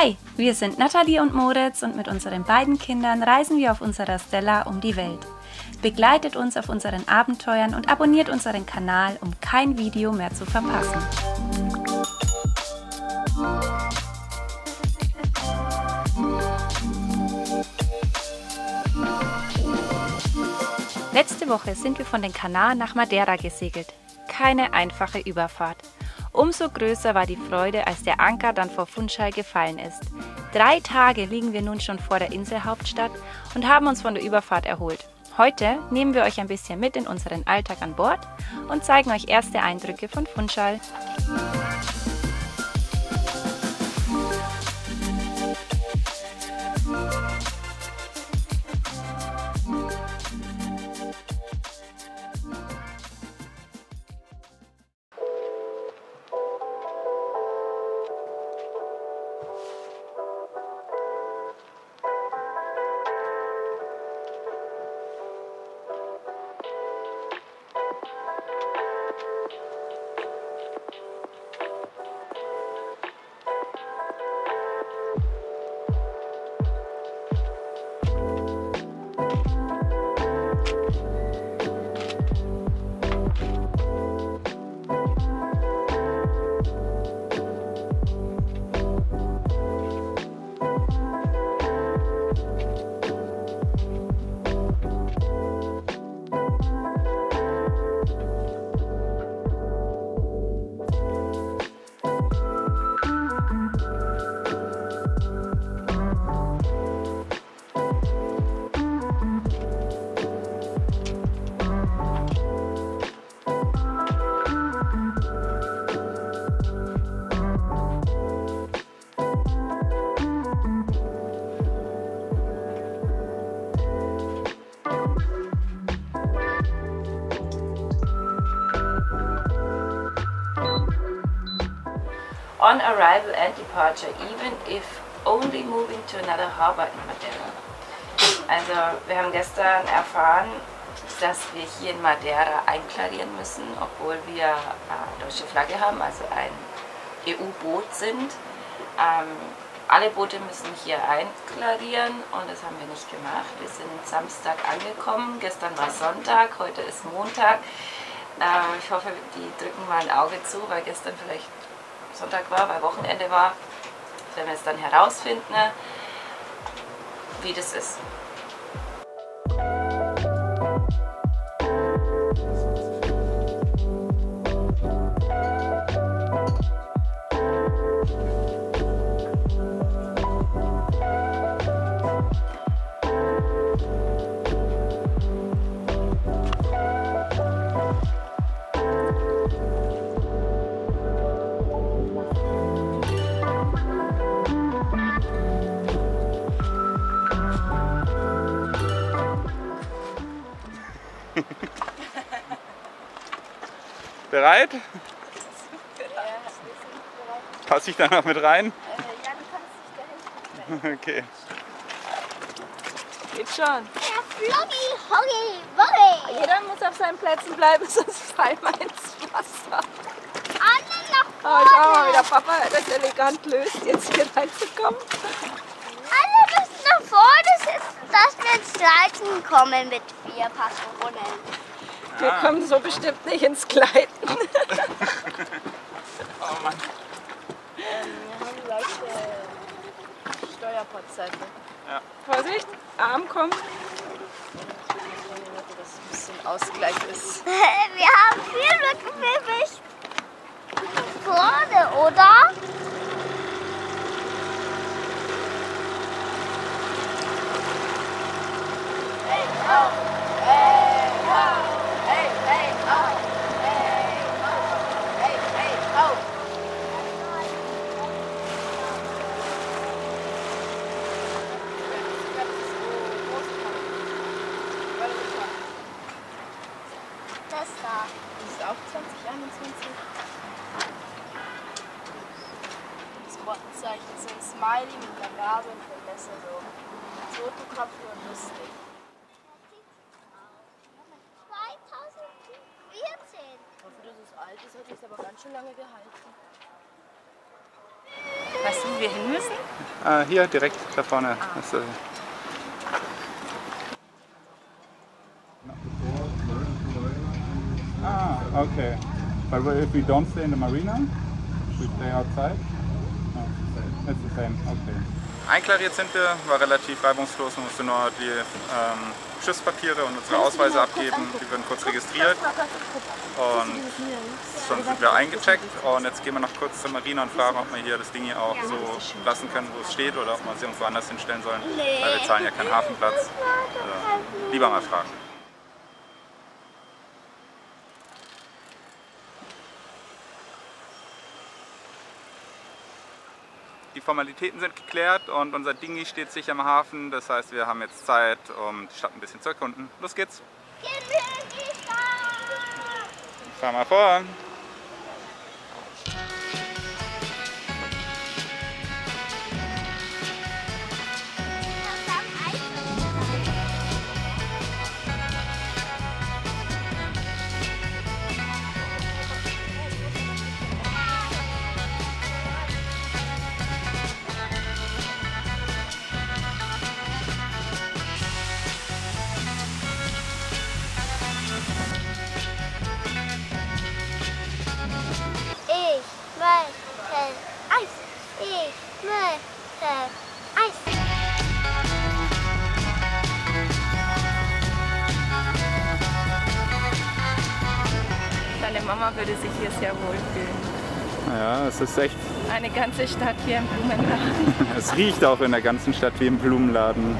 Hi, wir sind Nathalie und Moritz und mit unseren beiden Kindern reisen wir auf unserer Stella um die Welt. Begleitet uns auf unseren Abenteuern und abonniert unseren Kanal, um kein Video mehr zu verpassen. Letzte Woche sind wir von den Kanaren nach Madeira gesegelt. Keine einfache Überfahrt. Umso größer war die Freude, als der Anker dann vor Funchal gefallen ist. 3 Tage liegen wir nun schon vor der Inselhauptstadt und haben uns von der Überfahrt erholt. Heute nehmen wir euch ein bisschen mit in unseren Alltag an Bord und zeigen euch erste Eindrücke von Funchal. On arrival and departure, even if only moving to another harbor in Madeira. Also wir haben gestern erfahren, dass wir hier in Madeira einklarieren müssen, obwohl wir deutsche Flagge haben, also ein EU-Boot sind. Alle Boote müssen hier einklarieren und das haben wir nicht gemacht. Wir sind Samstag angekommen, gestern war Sonntag, heute ist Montag. Ich hoffe, die drücken mal ein Auge zu, weil gestern vielleicht Sonntag war, weil Wochenende war. Wenn wir es dann herausfinden, wie das ist. Bereit? Ja, wir sind bereit. Passe ich da noch mit rein? Ja, du kannst dich dahin. Okay. Geht schon. Ja, Floggy, Hoggy, Woggy. Jeder muss auf seinen Plätzen bleiben, sonst fallen wir ins Wasser. Alle nach Oh, schau mal, vorne. wie der Papa das elegant löst, jetzt hier reinzukommen. Alle müssen nach vorne, dass wir ins Gleiten kommen mit 4 Patronen. Wir kommen so bestimmt nicht ins Gleiten. Oh Mann. Wir haben leichte Steuerportseite. Ja. Vorsicht, Arm kommt. Dass es ein bisschen Ausgleich ist. Wir haben viel Rückengewicht vorne, oder? Hey, oh, hey, oh, hey, hey, oh, hey, oh, hey, hey, oh. Das da. Das ist auch 2021. Das Rottenzeichen ist ein Smiley mit einer Gabe und ein Messer so. Totenkopf und lustig. 2014. Dafür, dass es alt ist, hat es aber ganz schön lange gehalten. Weißt du, wo wir hin müssen? Hier direkt da vorne. Das, okay. But if we don't stay in the marina, we stay outside? No, it's the same. Okay. Einklariert sind wir, war relativ reibungslos, man musste nur die Schiffspapiere und unsere Ausweise abgeben, die werden kurz registriert und schon sind wir eingecheckt und jetzt gehen wir noch kurz zur Marina und fragen, ob wir hier das Ding hier auch so lassen können, wo es steht oder ob wir es irgendwo anders hinstellen sollen, weil wir zahlen ja keinen Hafenplatz. Lieber mal fragen. Die Formalitäten sind geklärt und unser Dingi steht sicher am Hafen. Das heißt, wir haben jetzt Zeit, um die Stadt ein bisschen zu erkunden. Los geht's! Fahr mal vor! Deine Mama würde sich hier sehr wohl fühlen. Ja, es ist echt... Eine ganze Stadt wie ein Blumenladen. Es riecht auch in der ganzen Stadt wie im Blumenladen.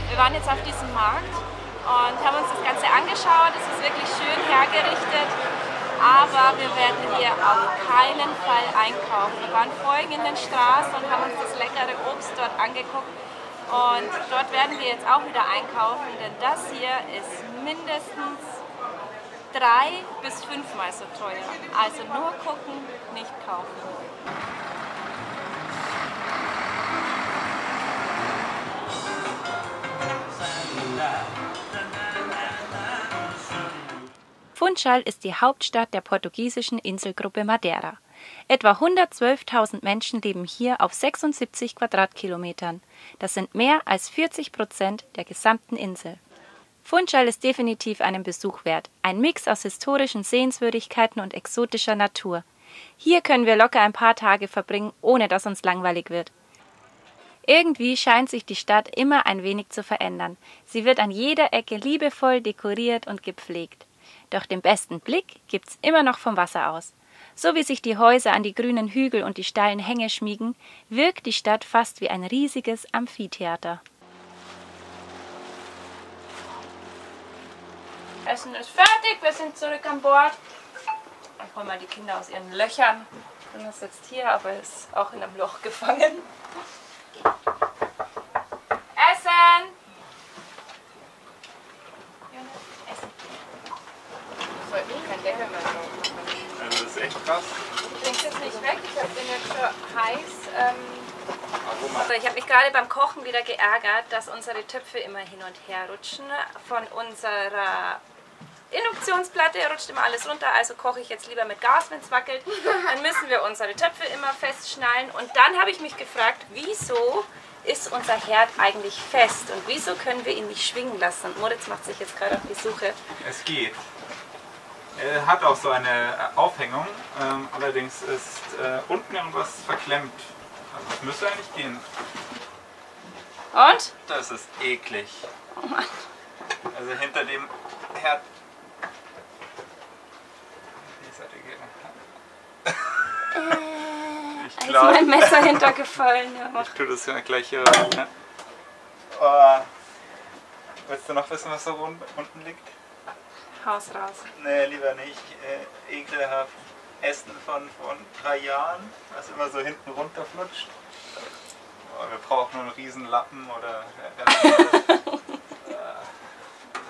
Wir waren jetzt auf diesem Markt und haben uns das Ganze angeschaut. Es ist wirklich schön hergerichtet, aber wir werden hier auf keinen Fall einkaufen. Wir waren vorhin in den Straßen und haben uns das leckere Obst dort angeguckt und dort werden wir jetzt auch wieder einkaufen, denn das hier ist mindestens 3 bis 5-mal so teuer. Also nur gucken, nicht kaufen. Funchal ist die Hauptstadt der portugiesischen Inselgruppe Madeira. Etwa 112.000 Menschen leben hier auf 76 Quadratkilometern. Das sind mehr als 40% der gesamten Insel. Funchal ist definitiv einen Besuch wert. Ein Mix aus historischen Sehenswürdigkeiten und exotischer Natur. Hier können wir locker ein paar Tage verbringen, ohne dass uns langweilig wird. Irgendwie scheint sich die Stadt immer ein wenig zu verändern. Sie wird an jeder Ecke liebevoll dekoriert und gepflegt. Doch den besten Blick gibt's immer noch vom Wasser aus. So wie sich die Häuser an die grünen Hügel und die steilen Hänge schmiegen, wirkt die Stadt fast wie ein riesiges Amphitheater. Essen ist fertig, wir sind zurück an Bord. Ich hole mal die Kinder aus ihren Löchern. Jonas sitzt hier, aber ist auch in einem Loch gefangen. Essen! Kein Deckel mehr drauf. Also das ist echt krass. Ich bring's jetzt nicht weg, ich habe den jetzt schon heiß. Also ich habe mich gerade beim Kochen wieder geärgert, dass unsere Töpfe immer hin und her rutschen. Von unserer Induktionsplatte rutscht immer alles runter, also koche ich jetzt lieber mit Gas, wenn es wackelt. Dann müssen wir unsere Töpfe immer festschnallen. Und dann habe ich mich gefragt, wieso ist unser Herd eigentlich fest und wieso können wir ihn nicht schwingen lassen? Und Moritz macht sich jetzt gerade auf die Suche. Es geht. Er hat auch so eine Aufhängung, allerdings ist unten irgendwas verklemmt. Also das müsste eigentlich gehen. Und? Das ist eklig. Oh Mann. Also hinter dem Herd. Ich Ist mein Messer hintergefallen. Ja. Ich tue das ja gleich hier rein. Ne? Oh. Willst du noch wissen, was da unten liegt? Haus raus. Nee, lieber nicht. Ekelhaft. Essen von 3 Jahren, was immer so hinten runterflutscht. Oh, wir brauchen nur einen riesen Lappen oder...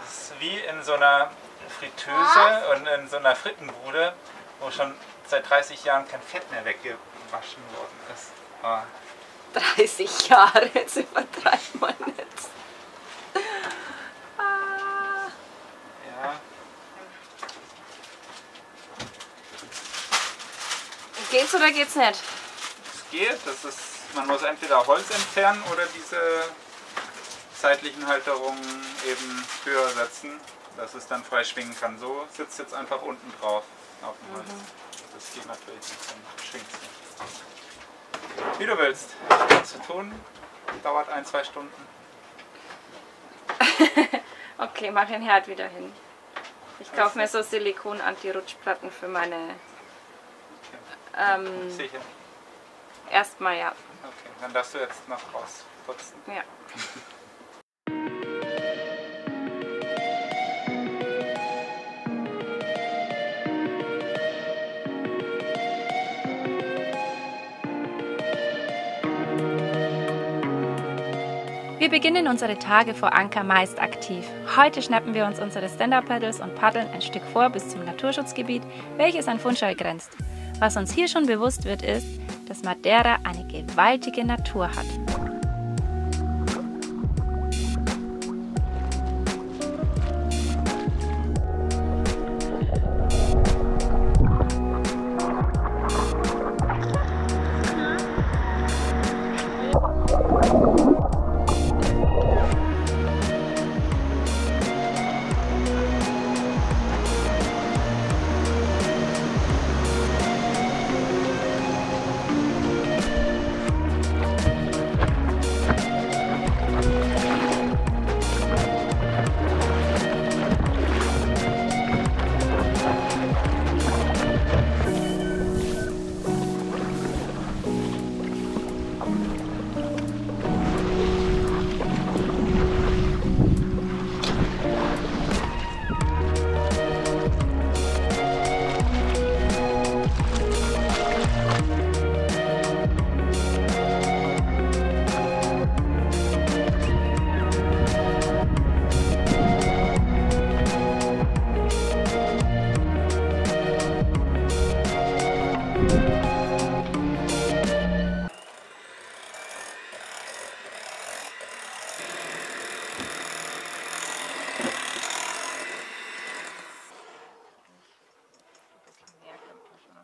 Das ist wie in so einer Fritteuse und in so einer Frittenbude, wo schon seit 30 Jahren kein Fett mehr weggewaschen worden ist. Oh. 30 Jahre, jetzt übertreibt man nicht. Ja. Geht's oder geht's nicht? Es geht, man muss entweder Holz entfernen oder diese seitlichen Halterungen eben höher setzen, dass es dann frei schwingen kann. So sitzt jetzt einfach unten drauf auf dem Holz. Das geht natürlich nicht, dann schwingt es nicht. Wie du willst. Was zu tun, dauert 1-2 Stunden. Okay, mach den Herd wieder hin. Ich kaufe mir so Silikon-Anti-Rutschplatten für meine... Sicher. Erstmal ja. Okay, dann darfst du jetzt noch rausputzen. Ja. Wir beginnen unsere Tage vor Anker meist aktiv. Heute schnappen wir uns unsere Stand-Up-Paddles und paddeln ein Stück vor bis zum Naturschutzgebiet, welches an Funchal grenzt. Was uns hier schon bewusst wird, ist, dass Madeira eine gewaltige Natur hat.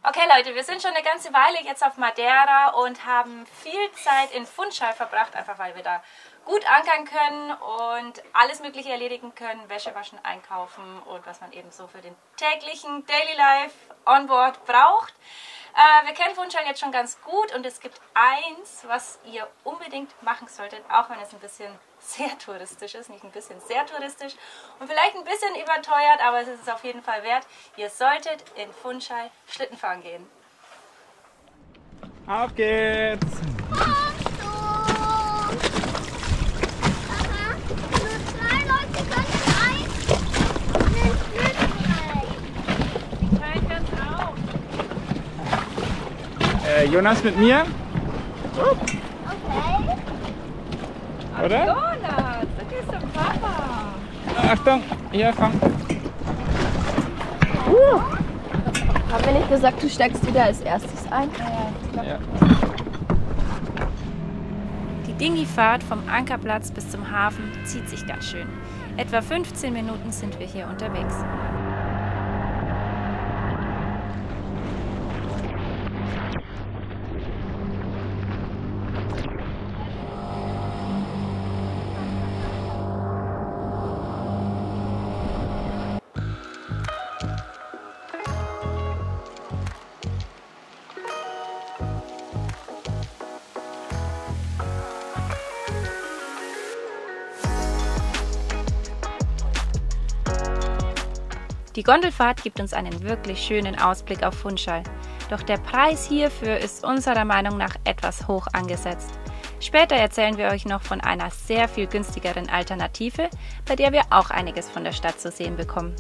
Okay Leute, wir sind schon eine ganze Weile jetzt auf Madeira und haben viel Zeit in Funchal verbracht, einfach weil wir da gut ankern können und alles Mögliche erledigen können, Wäsche waschen, einkaufen und was man eben so für den täglichen Daily Life on Board braucht. Wir kennen Funchal jetzt schon ganz gut und es gibt eins, was ihr unbedingt machen solltet, auch wenn es ein bisschen sehr touristisch ist, nicht ein bisschen, sehr touristisch und vielleicht ein bisschen überteuert, aber es ist es auf jeden Fall wert. Ihr solltet in Funchal Schlitten fahren gehen. Auf geht's! Jonas mit mir? Okay. Oder? Jonas, das ist der Papa. Achtung, hier, fang. Haben wir nicht gesagt, du steigst wieder als erstes ein? Ja. Die Dinghy-Fahrt vom Ankerplatz bis zum Hafen zieht sich ganz schön. Etwa 15 Minuten sind wir hier unterwegs. Die Gondelfahrt gibt uns einen wirklich schönen Ausblick auf Funchal, doch der Preis hierfür ist unserer Meinung nach etwas hoch angesetzt. Später erzählen wir euch noch von einer sehr viel günstigeren Alternative, bei der wir auch einiges von der Stadt zu sehen bekommen.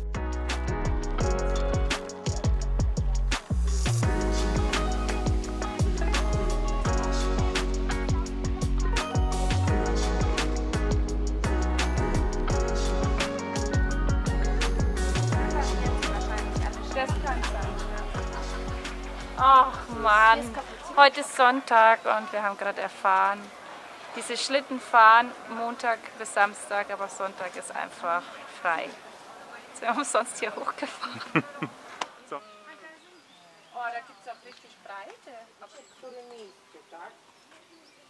Ach Mann, heute ist Sonntag und wir haben gerade erfahren, diese Schlittenfahren Montag bis Samstag, aber Sonntag ist einfach frei. Jetzt sind wir umsonst hier hochgefahren. So. Oh, da gibt es auch richtig Breite.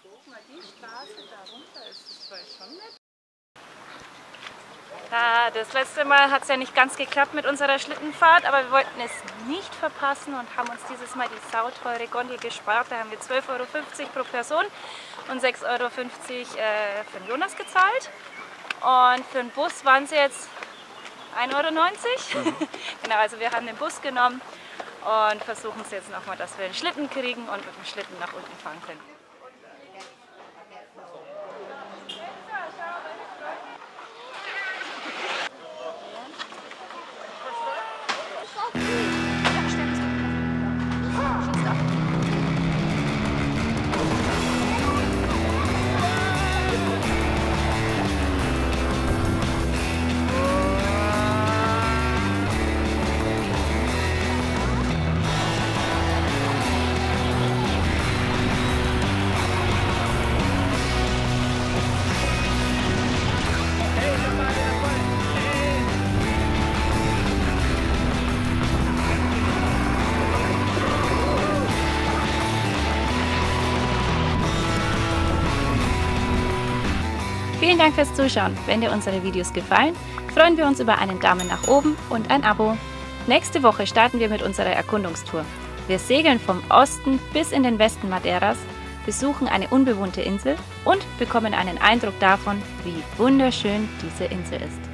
Guck mal, die Straße da runter ist das schon nett. Das letzte Mal hat es ja nicht ganz geklappt mit unserer Schlittenfahrt, aber wir wollten es nicht verpassen und haben uns dieses Mal die sauteure Gondel gespart. Da haben wir 12,50 € pro Person und 6,50 € für den Jonas gezahlt. Und für den Bus waren es jetzt 1,90 €. Genau, also wir haben den Bus genommen und versuchen es jetzt nochmal, dass wir einen Schlitten kriegen und mit dem Schlitten nach unten fahren können. Vielen Dank fürs Zuschauen. Wenn dir unsere Videos gefallen, freuen wir uns über einen Daumen nach oben und ein Abo. Nächste Woche starten wir mit unserer Erkundungstour. Wir segeln vom Osten bis in den Westen Madeiras, besuchen eine unbewohnte Insel und bekommen einen Eindruck davon, wie wunderschön diese Insel ist.